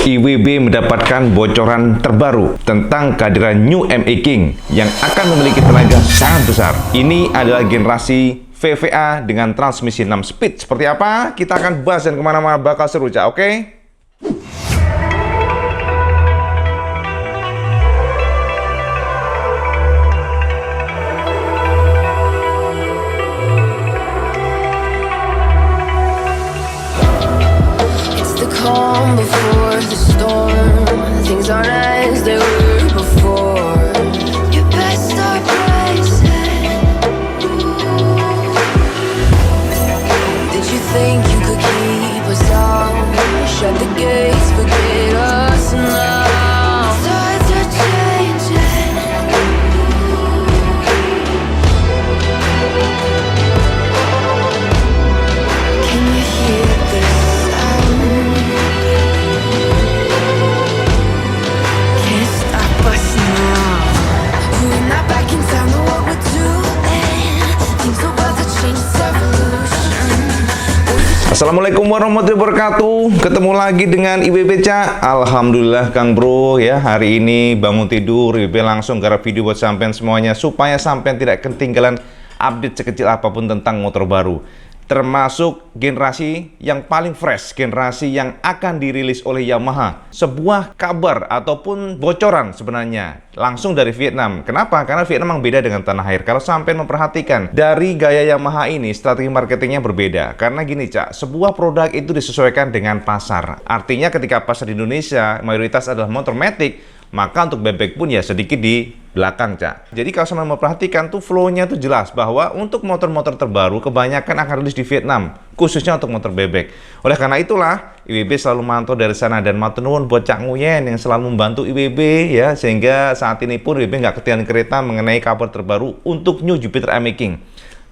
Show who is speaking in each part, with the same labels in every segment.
Speaker 1: IWB mendapatkan bocoran terbaru tentang kehadiran New ME King yang akan memiliki tenaga sangat besar. Ini adalah generasi VVA dengan transmisi 6 speed. Seperti apa? Kita akan bahas dan kemana-mana bakal seru, Cak. Oke?
Speaker 2: Calm before the storm. Things aren't as they were before. You best start rising. Did you think you could keep us out? Shut the gates, forget us now. Tides are changing. Can you hear this?
Speaker 1: Assalamualaikum warahmatullahi wabarakatuh. Ketemu lagi dengan IWB, Cak. Alhamdulillah Kang Bro ya, hari ini bangun tidur IWB langsung garap video buat sampean semuanya supaya sampean tidak ketinggalan update sekecil apapun tentang motor baru, termasuk generasi yang paling fresh, generasi yang akan dirilis oleh Yamaha. Sebuah kabar ataupun bocoran sebenarnya langsung dari Vietnam. Kenapa? Karena Vietnam memang beda dengan tanah air. Kalau sampai memperhatikan dari gaya Yamaha ini, strategi marketingnya berbeda. Karena gini, Cak, sebuah produk itu disesuaikan dengan pasar. Artinya ketika pasar di Indonesia mayoritas adalah motor matic, maka untuk bebek pun ya sedikit di belakang, Cak. Jadi kalau sama memperhatikan tuh flow-nya tuh jelas bahwa untuk motor-motor terbaru kebanyakan akan rilis di Vietnam, khususnya untuk motor bebek. Oleh karena itulah IWB selalu mantau dari sana dan matur nuwun buat Cak Nguyen yang selalu membantu IWB ya, sehingga saat ini pun IWB nggak ketinggalan kereta mengenai kabar terbaru untuk New Jupiter ME King.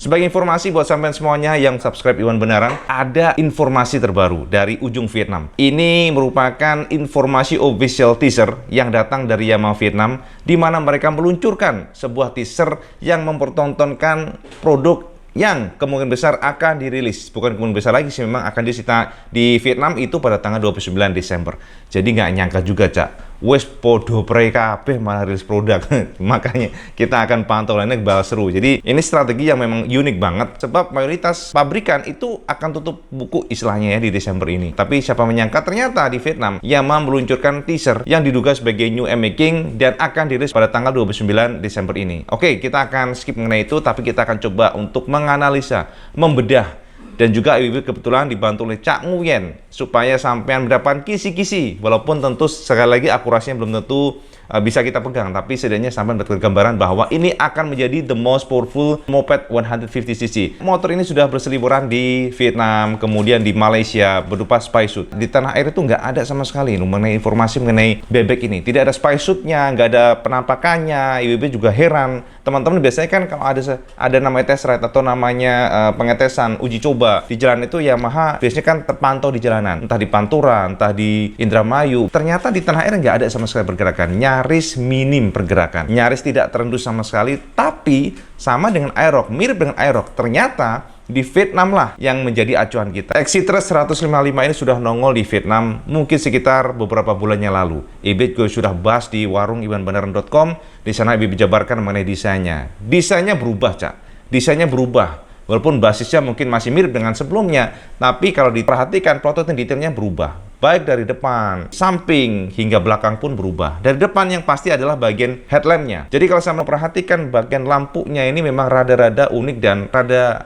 Speaker 1: Sebagai informasi buat sampean semuanya yang subscribe Iwan Benaran, ada informasi terbaru dari ujung Vietnam. Ini merupakan informasi official teaser yang datang dari Yamaha Vietnam, di mana mereka meluncurkan sebuah teaser yang mempertontonkan produk yang kemungkinan besar akan dirilis. Bukan kemungkinan besar lagi sih, memang akan disita di Vietnam itu pada tanggal 29 Desember. Jadi nggak nyangka juga, Cak, wes podo pre kabeh malah rilis produk. Makanya kita akan pantau lainnya bakal seru. Jadi ini strategi yang memang unik banget, sebab mayoritas pabrikan itu akan tutup buku istilahnya ya di Desember ini. Tapi siapa menyangka ternyata di Vietnam Yamaha meluncurkan teaser yang diduga sebagai New ME King dan akan dirilis pada tanggal 29 Desember ini. Oke, kita akan skip mengenai itu, tapi kita akan coba untuk menganalisa, membedah. Dan juga IWB kebetulan dibantu oleh Cak Nguyen supaya sampean mendapatkan kisi-kisi, walaupun tentu sekali lagi akurasinya belum tentu bisa kita pegang, tapi setidaknya sampean mendapatkan gambaran bahwa ini akan menjadi the most powerful moped 150cc. Motor ini sudah berseliweran di Vietnam, kemudian di Malaysia berupa spy suit. Di tanah air itu nggak ada sama sekali mengenai informasi mengenai bebek ini. Tidak ada spy suitnya, nggak ada penampakannya. IWB juga heran. Teman-teman biasanya kan kalau ada namanya test ride atau namanya pengetesan uji coba di jalan itu, Yamaha biasanya kan terpantau di jalanan, entah di Pantura, entah di Indramayu. Ternyata di tanah air nggak ada sama sekali pergerakan, nyaris minim pergerakan, nyaris tidak terendus sama sekali. Tapi sama dengan Aerox, mirip dengan Aerox, ternyata di Vietnam lah yang menjadi acuan kita. Exceedress 155 ini sudah nongol di Vietnam mungkin sekitar beberapa bulannya lalu. IWB juga sudah bahas di warung iwanbenaran.com. Di sana IWB jabarkan mengenai desainnya. Desainnya berubah, Cak. Desainnya berubah. Walaupun basisnya mungkin masih mirip dengan sebelumnya, tapi kalau diperhatikan prototipe detailnya berubah. Baik dari depan, samping, hingga belakang pun berubah. Dari depan yang pasti adalah bagian headlampnya. Jadi kalau saya memperhatikan bagian lampunya ini memang rada-rada unik dan rada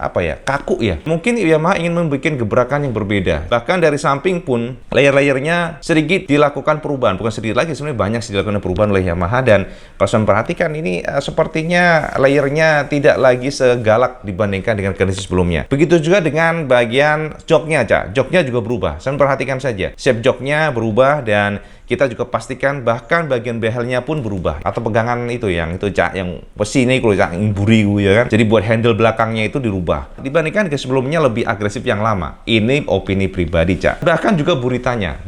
Speaker 1: kaku ya. Mungkin Yamaha ingin membuat gebrakan yang berbeda. Bahkan dari samping pun layer-layernya sedikit dilakukan perubahan. Bukan sedikit lagi, sebenarnya banyak dilakukan perubahan oleh Yamaha. Dan kalau saya memperhatikan ini sepertinya layernya tidak lagi segalak dibandingkan dengan kondisi sebelumnya. Begitu juga dengan bagian joknya, Cak. Joknya juga berubah. Saya memperhatikan saja. Shape joknya berubah dan kita juga pastikan bahkan bagian behelnya pun berubah, atau pegangan itu yang itu, Cak, yang besi ini kalau Cak yang buri ya kan. Jadi buat handle belakangnya itu dirubah dibandingkan ke sebelumnya lebih agresif yang lama. Ini opini pribadi, Cak. Bahkan juga buritanya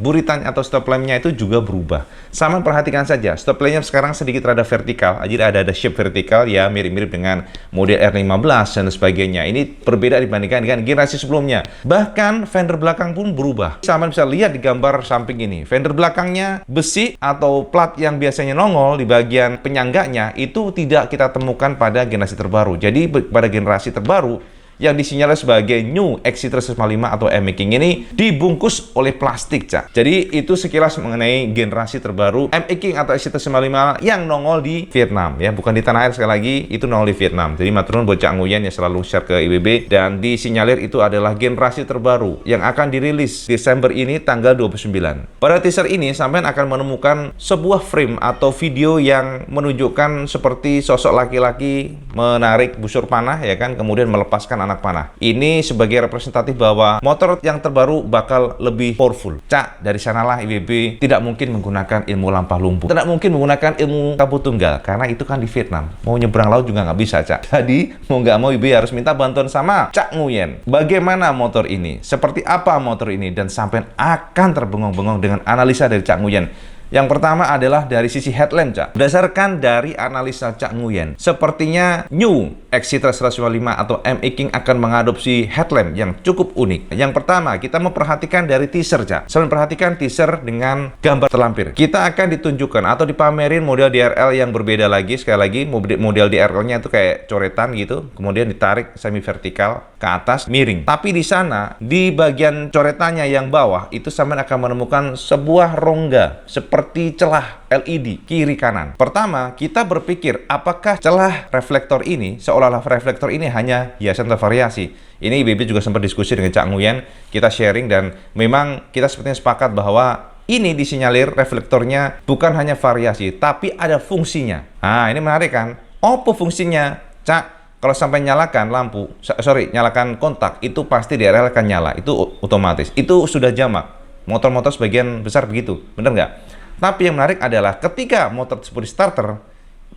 Speaker 1: atau stop lampnya itu juga berubah. Sama perhatikan saja, stop lampnya sekarang sedikit rada vertikal, jadi ada shape vertikal ya, mirip-mirip dengan model R15 dan sebagainya. Ini berbeda dibandingkan dengan generasi sebelumnya. Bahkan fender belakang pun berubah. Sama bisa lihat di gambar samping ini. Fender belakangnya besi atau plat yang biasanya nongol di bagian penyangganya itu tidak kita temukan pada generasi terbaru. Jadi pada generasi terbaru yang disinyalir sebagai New XC355 atau M-Making ini dibungkus oleh plastik, Cak. Jadi itu sekilas mengenai generasi terbaru M-Making atau XC355 yang nongol di Vietnam ya, bukan di tanah air. Sekali lagi itu nongol di Vietnam. Jadi matur nuwun buat Cak Nguyen yang selalu share ke IWB, dan disinyalir itu adalah generasi terbaru yang akan dirilis Desember ini tanggal 29. Pada teaser ini sampean akan menemukan sebuah frame atau video yang menunjukkan seperti sosok laki-laki menarik busur panah ya kan, kemudian melepaskan anak panah. Ini sebagai representatif bahwa motor yang terbaru bakal lebih powerful. Cak, dari sanalah IWB tidak mungkin menggunakan ilmu lampah lumpuh. Tidak mungkin menggunakan ilmu kabut tunggal, karena itu kan di Vietnam. Mau nyebrang laut juga nggak bisa, Cak. Jadi, mau nggak mau IWB harus minta bantuan sama Cak Nguyen. Bagaimana motor ini? Seperti apa motor ini? Dan sampai akan terbengong-bengong dengan analisa dari Cak Nguyen. Yang pertama adalah dari sisi headlamp, Cak. Berdasarkan dari analisa Cak Nguyen, sepertinya New XC355 atau M-Making akan mengadopsi headlamp yang cukup unik. Yang pertama, kita memperhatikan dari teaser, Cak. Selain perhatikan teaser dengan gambar terlampir, kita akan ditunjukkan atau dipamerin model DRL yang berbeda lagi. Sekali lagi, model DRL-nya itu kayak coretan gitu, kemudian ditarik semi vertikal ke atas, miring. Tapi di sana, di bagian coretannya yang bawah, itu sampean akan menemukan sebuah rongga seperti celah LED kiri kanan. Pertama, kita berpikir apakah celah reflektor ini, seolah-olah reflektor ini hanya hiasan atau variasi. Ini IBB juga sempat diskusi dengan Cak Nguyen, kita sharing, dan memang kita sepertinya sepakat bahwa ini disinyalir reflektornya bukan hanya variasi, tapi ada fungsinya. Nah, ini menarik kan? Apa fungsinya, Cak? Kalau sampai nyalakan lampu, nyalakan kontak, itu pasti DRL akan nyala. Itu otomatis. Itu sudah jamak. Motor-motor sebagian besar begitu. Bener nggak? Tapi yang menarik adalah ketika motor tersebut di starter,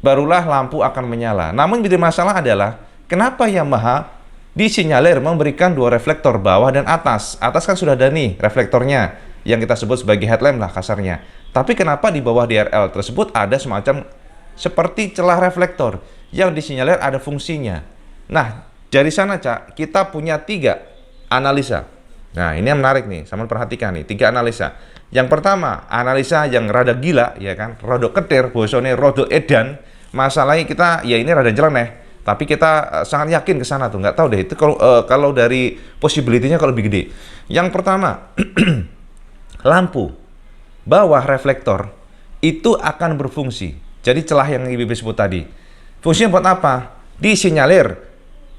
Speaker 1: barulah lampu akan menyala. Namun jadi masalah adalah, kenapa Yamaha disinyalir memberikan dua reflektor bawah dan atas? Atas kan sudah ada nih reflektornya, yang kita sebut sebagai headlamp lah kasarnya. Tapi kenapa di bawah DRL tersebut ada semacam seperti celah reflektor yang disinyalir ada fungsinya? Nah, dari sana, Cak, kita punya 3 analisa. Nah, ini yang menarik nih, sama perhatikan nih, 3 analisa. Yang pertama, analisa yang rada gila, ya kan, rada ketir, bosone rada edan. Masalahnya kita, ya ini rada jeleneh, tapi kita sangat yakin ke sana tuh, nggak tahu deh, itu kalau dari possibility-nya kalau lebih gede. Yang pertama, lampu bawah reflektor itu akan berfungsi. Jadi celah yang IBB sebut tadi. Fungsinya buat apa? Disinyalir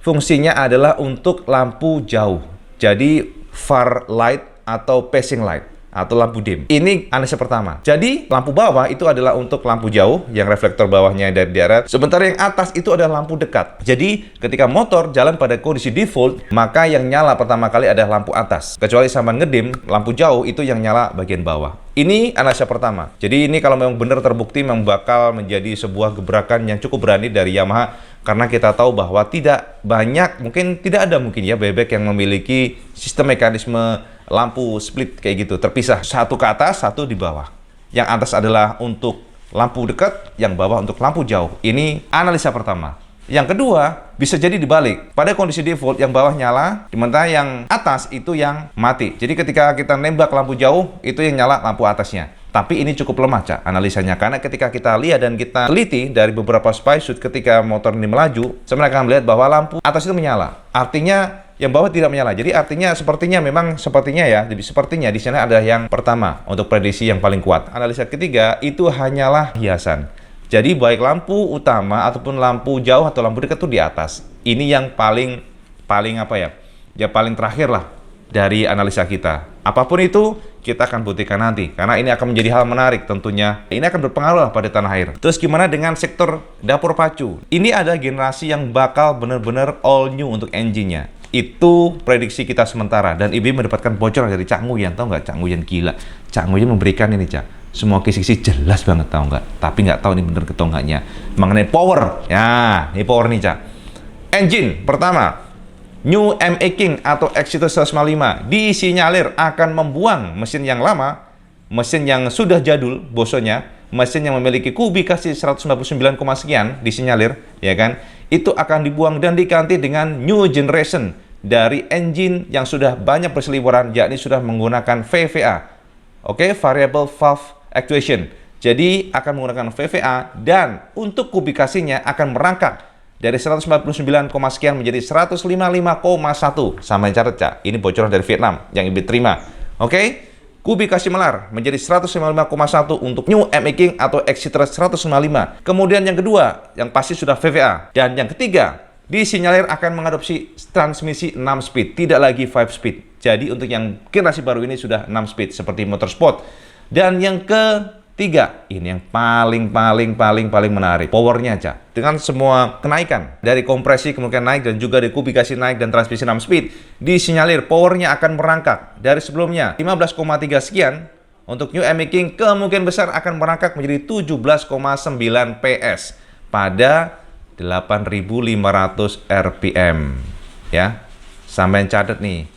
Speaker 1: fungsinya adalah untuk lampu jauh. Jadi far light atau passing light atau lampu dim. Ini analisa pertama. Jadi lampu bawah itu adalah untuk lampu jauh yang reflektor bawahnya dari darat. Sementara yang atas itu adalah lampu dekat. Jadi ketika motor jalan pada kondisi default, maka yang nyala pertama kali adalah lampu atas. Kecuali sama ngedim, lampu jauh itu yang nyala bagian bawah. Ini analisa pertama. Jadi ini kalau memang benar terbukti memang bakal menjadi sebuah gebrakan yang cukup berani dari Yamaha, karena kita tahu bahwa tidak banyak, mungkin tidak ada mungkin ya bebek yang memiliki sistem mekanisme lampu split kayak gitu, terpisah, satu ke atas, satu di bawah. Yang atas adalah untuk lampu dekat, yang bawah untuk lampu jauh. Ini analisa pertama. Yang kedua, bisa jadi dibalik. Pada kondisi default, yang bawah nyala, sementara yang atas itu yang mati. Jadi ketika kita nembak lampu jauh, itu yang nyala lampu atasnya. Tapi ini cukup lemah, Cak, analisanya. Karena ketika kita lihat dan kita teliti dari beberapa spy shoot ketika motor ini melaju, sebenarnya akan melihat bahwa lampu atas itu menyala. Artinya, yang bawah tidak menyala. Jadi artinya sepertinya ya, jadi sepertinya di sana ada yang pertama untuk prediksi yang paling kuat. Analisa ketiga itu hanyalah hiasan. Jadi baik lampu utama ataupun lampu jauh atau lampu dekat itu di atas. Ini yang paling apa ya? Ya paling terakhir lah dari analisa kita. Apapun itu kita akan buktikan nanti, karena ini akan menjadi hal menarik tentunya. Ini akan berpengaruh lah pada tanah air. Terus gimana dengan sektor dapur pacu? Ini ada generasi yang bakal benar-benar all new untuk engine-nya. Itu prediksi kita sementara, dan IB mendapatkan bocoran dari Cak Nguyen. Tahu nggak, Cak Nguyen gila. Cak Nguyen memberikan ini, Cak, semua kisi-kisi jelas banget, tahu nggak? Tapi nggak tahu ini bener atau enggaknya. Mengenai power, ya ini power nih, Cak. Engine pertama, New M-Making atau XC355 disinyalir akan membuang mesin yang lama, mesin yang sudah jadul, bosonya, mesin yang memiliki kubikasi 199, sekian disinyalir, ya kan? Itu akan dibuang dan diganti dengan new generation dari engine yang sudah banyak berseliweran, yakni sudah menggunakan VVA, Oke, variable valve actuation. Jadi akan menggunakan VVA dan untuk kubikasinya akan merangkak dari 149, sekian menjadi 155,1. Sama yang catat, Cak. Ini bocoran dari Vietnam yang Ibe terima. Oke. Kubikasi melar menjadi 155,1 untuk new ME King atau Exciter 155. Kemudian yang kedua, yang pasti sudah VVA. Dan yang ketiga, disinyalir akan mengadopsi transmisi 6 speed, tidak lagi 5 speed. Jadi untuk yang generasi baru ini sudah 6 speed seperti motorsport. Dan yang ketiga, ini yang paling menarik, powernya aja. Dengan semua kenaikan dari kompresi kemungkinan naik dan juga dari kubikasi naik dan transmisi 6 speed, disinyalir powernya akan merangkak dari sebelumnya 15,3 sekian. Untuk new ME King kemungkinan besar akan merangkak menjadi 17,9 PS pada 8.500 RPM. Ya, sampai catat nih.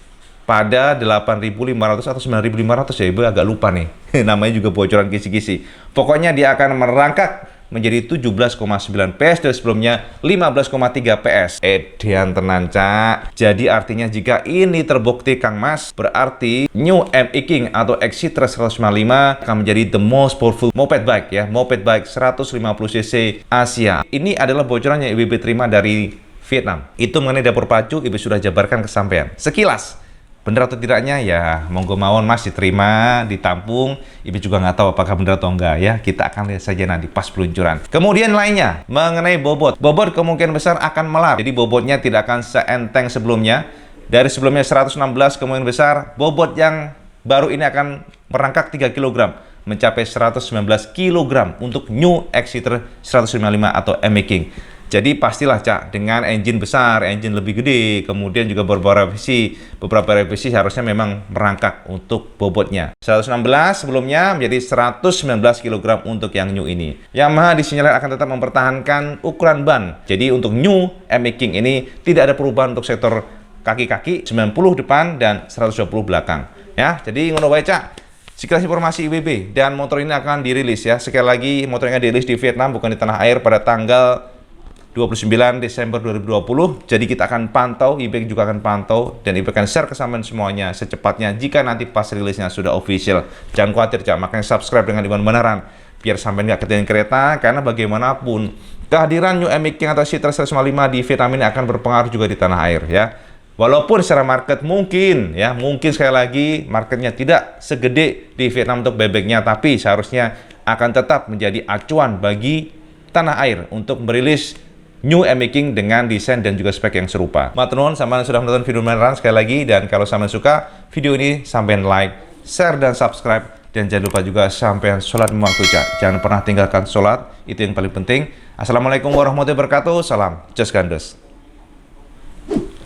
Speaker 1: Pada 8.500 atau 9.500 ya, Ibu agak lupa nih. Namanya juga bocoran kisi-kisi. Pokoknya dia akan merangkak menjadi 17,9 PS dari sebelumnya 15,3 PS. Edian tenan, Cak. Jadi artinya jika ini terbukti Kang Mas, berarti new ME King atau Exciter 155 akan menjadi the most powerful moped bike ya, moped bike 150cc Asia. Ini adalah bocoran yang Ibu terima dari Vietnam. Itu mengenai dapur pacu, Ibu sudah jabarkan ke sampean. Sekilas. Benar atau tidaknya ya monggo mawon Mas diterima, ditampung. Ibu juga nggak tahu apakah benar atau enggak ya. Kita akan lihat saja nanti pas peluncuran. Kemudian lainnya mengenai bobot. Bobot kemungkinan besar akan melar. Jadi bobotnya tidak akan seenteng sebelumnya. Dari sebelumnya 116 kemungkinan besar bobot yang baru ini akan merangkak 3 kg mencapai 119 kg untuk new Exciter 155 atau ME King. Jadi pastilah, Cak, dengan engine besar, engine lebih gede, kemudian juga beberapa revisi harusnya memang merangkak untuk bobotnya. 116 sebelumnya menjadi 119 kg untuk yang new ini. Yamaha disinyalir akan tetap mempertahankan ukuran ban. Jadi untuk new ME King ini tidak ada perubahan untuk sektor kaki-kaki, 90 depan dan 120 belakang. Ya, jadi ngono wae, Cak. Sekilas informasi IWB dan motor ini akan dirilis ya. Sekali lagi motor ini dirilis di Vietnam bukan di tanah air pada tanggal 29 Desember 2020. Jadi kita akan pantau, IB juga akan pantau, dan IB akan share ke sampean semuanya secepatnya jika nanti pas rilisnya sudah official. Jangan khawatir, Cak, makanya subscribe dengan Iwan beneran biar sampean nggak ketinggalan kereta, karena bagaimanapun kehadiran new ME King atau Exciter 155 di Vietnam ini akan berpengaruh juga di tanah air ya. Walaupun secara market mungkin sekali lagi marketnya tidak segede di Vietnam untuk bebeknya, tapi seharusnya akan tetap menjadi acuan bagi tanah air untuk merilis new ME King dengan desain dan juga spek yang serupa. Matur nuwun sampeyan sudah menonton video beneran sekali lagi, dan kalau sampeyan suka video ini sampeyan like, share dan subscribe, dan jangan lupa juga sampeyan sholat lima waktu, Cak. Jangan pernah tinggalkan sholat, itu yang paling penting. Assalamualaikum warahmatullahi wabarakatuh. Salam Just Gandos.